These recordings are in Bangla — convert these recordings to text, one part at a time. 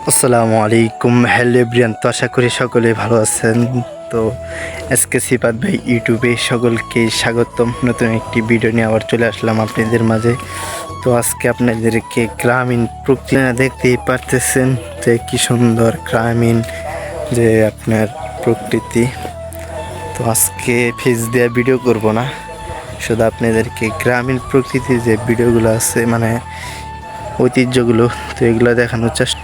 আসসালামু আলাইকুম, হ্যালো এভরিওয়ান। তো আশা করি সকলে ভালো আছেন। তো আজকে সিফাত ভাই ইউটিউবে সকলকে স্বাগতম। নতুন একটি ভিডিও নিয়ে আবার চলে আসলাম আপনাদের মাঝে। তো আজকে আপনাদেরকে গ্রামীণ প্রকৃতি দেখতেই পারতেছেন যে কি সুন্দর গ্রামীণ যে আপনার প্রকৃতি। তো আজকে ফেস দেওয়া ভিডিও করব না, শুধু আপনাদেরকে গ্রামীণ প্রকৃতির যে ভিডিওগুলো আছে মানে ঐতিহ্যগুলো, তো এগুলো দেখানোর চেষ্টা।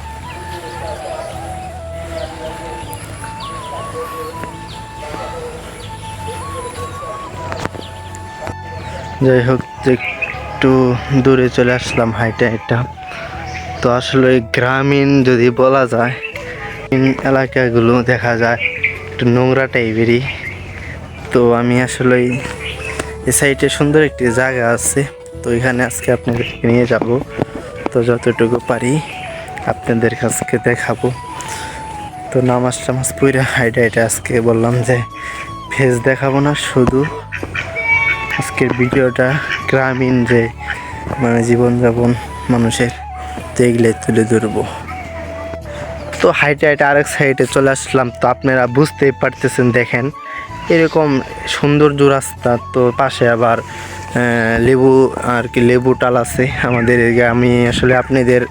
যাই হোক, একটু দূরে চলে আসলাম হাইটা এটা। তো আসলে গ্রামীণ যদি বলা যায়, এলাকাগুলো দেখা যায় একটু নোংরা টাইপেরই। তো আমি আসলে এই সাইডে সুন্দর একটি জায়গা আছে, তো এখানে আজকে আপনাদেরকে নিয়ে যাব। তো যতটুকু পারি আপনাদের কাছকে দেখাবো। তো নামাজ টামাজ পড়ে হাইটা এটা আজকে বললাম যে ফেস দেখাবো না, শুধু আজকের ভিডিওটা গ্রামীণ যে মানে জীবনযাপন মানুষের, তো এগুলো তুলে ধরবো। তো হাইটে হাইটে আরেক সাইডে চলে আসলাম। তো আপনারা বুঝতেই পারতেছেন, দেখেন এরকম সৌন্দর্য রাস্তা, তো পাশে আবার লেবু আর কি লেবু টাল আছে আমাদের এদিকে। আমি আসলে আপনাদের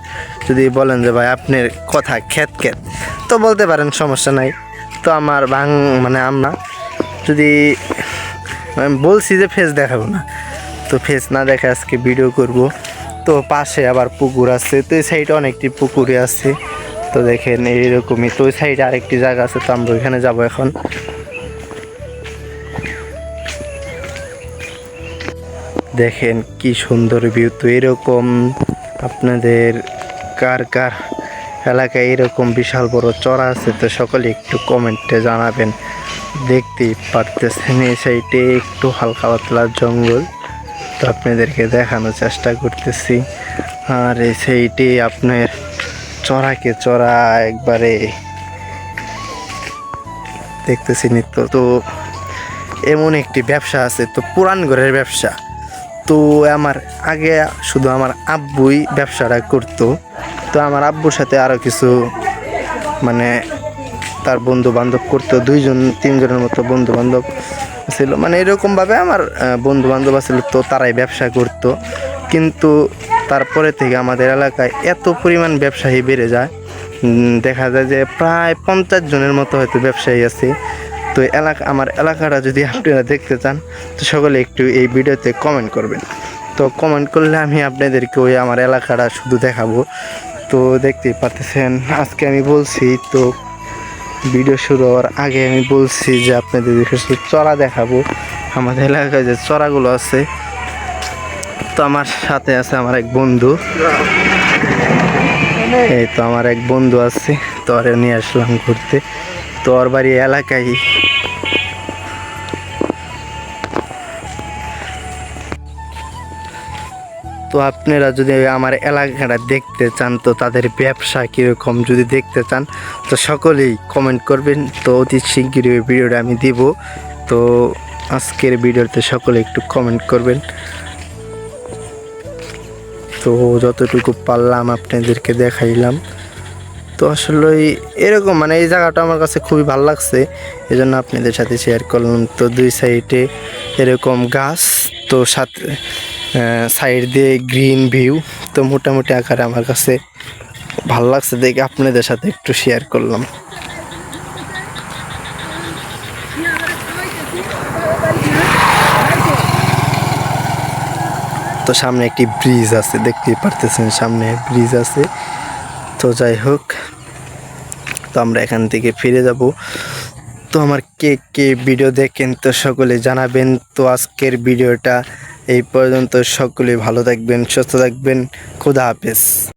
যদি বলেন যে ভাই আপনার কথা ক্ষেত ক্ষেত, তো বলতে পারেন, সমস্যা নাই। তো আমার মানে আমরা যদি আমি বলছি যে ফেস দেখাবো না, তো ফেস না দেখে আজকে ভিডিও করব। তো পাশে আবার পুকুর আছে, তো এই সাইডে অনেকটি পুকুরে আছে। তো দেখেন এইরকমই, তো ওই সাইডে আরেকটি জায়গা আছে, তো আমরা ওইখানে যাবো এখন। দেখেন কি সুন্দর ভিউ। তো এরকম আপনাদের কার কার এলাকায় এরকম বিশাল বড় চড়া আছে, তো সকলে একটু কমেন্টে জানাবেন। দেখতেই পারতেছেন এই সাইডে একটু হালকা পাতলা জঙ্গল, তো আপনাদেরকে দেখানোর চেষ্টা করতেছি। আর এই সাইডে আপনার চড়াকে চড়া একবারে দেখতেছি নিত্য। তো এমন একটি ব্যবসা আছে, তো পুরান ঘরের ব্যবসা। তো আমার আগে শুধু আমার আব্বুই ব্যবসাটা করতো। তো আমার আব্বুর সাথে আরও কিছু মানে তার বন্ধু বান্ধব করতো, 2-3 জনের মতো বন্ধু বান্ধব ছিল। মানে এরকমভাবে আমার বন্ধু বান্ধব ছিল, তো তারাই ব্যবসা করতো। কিন্তু তারপরে থেকে আমাদের এলাকায় এত পরিমাণ ব্যবসায়ী বেড়ে যায়, দেখা যায় যে প্রায় 50 জনের মতো হয়তো ব্যবসায়ী আছে। তো আমার এলাকাটা যদি আপনারা দেখতে চান, তো সকলে একটু এই ভিডিওতে কমেন্ট করবেন। তো কমেন্ট করলে আমি আপনাদেরকে ওই আমার এলাকাটা শুধু দেখাবো। তো দেখতেই পাচ্ছেন আজকে আমি বলছি, তো ভিডিও শুরু হওয়ার আগে আমি বলছি যে আপনাদের শুধু চড়া দেখাবো, আমাদের এলাকায় যে চড়াগুলো আছে। তো আমার সাথে আছে আমার এক বন্ধু, এই তো আমার এক বন্ধু আছে, তো ওরে নিয়ে আসলাম ঘুরতে। তো ওর বাড়ি এলাকায়। তো আপনারা যদি আমার এলাকাটা দেখতে চান, তো তাদের ব্যবসা কীরকম যদি দেখতে চান, তো সকলেই কমেন্ট করবেন। তো অতি শীঘ্রই ভিডিওটা আমি দিব। তো আজকের ভিডিওতে সকলে একটু কমেন্ট করবেন। তো যতটুকু পারলাম আপনাদেরকে দেখাইলাম। তো আসলে এরকম মানে এই জায়গাটা আমার কাছে খুবই ভালো লাগছে, এই জন্য আপনাদের সাথে শেয়ার করলাম। তো দুই সাইডে এরকম গাছ, তো সাথে সাইড দিয়ে গ্রিন ভিউ, তো মোটামুটি আকারে আমার কাছে ভালো লাগছে দেখে আপনাদের সাথে একটু শেয়ার করলাম। তো সামনে একটি ব্রিজ আছে, দেখতেই পারতেছেন সামনে ব্রিজ আছে। তো যাই হোক, তো আমরা এখান থেকে ফিরে যাব। তো আমার কে কে ভিডিও দেখেন, তো সকলে জানাবেন। তো আজকের ভিডিওটা এই পর্যন্ত, সকলে ভালো থাকবেন, সুস্থ থাকবেন, খোদা হাফেজ।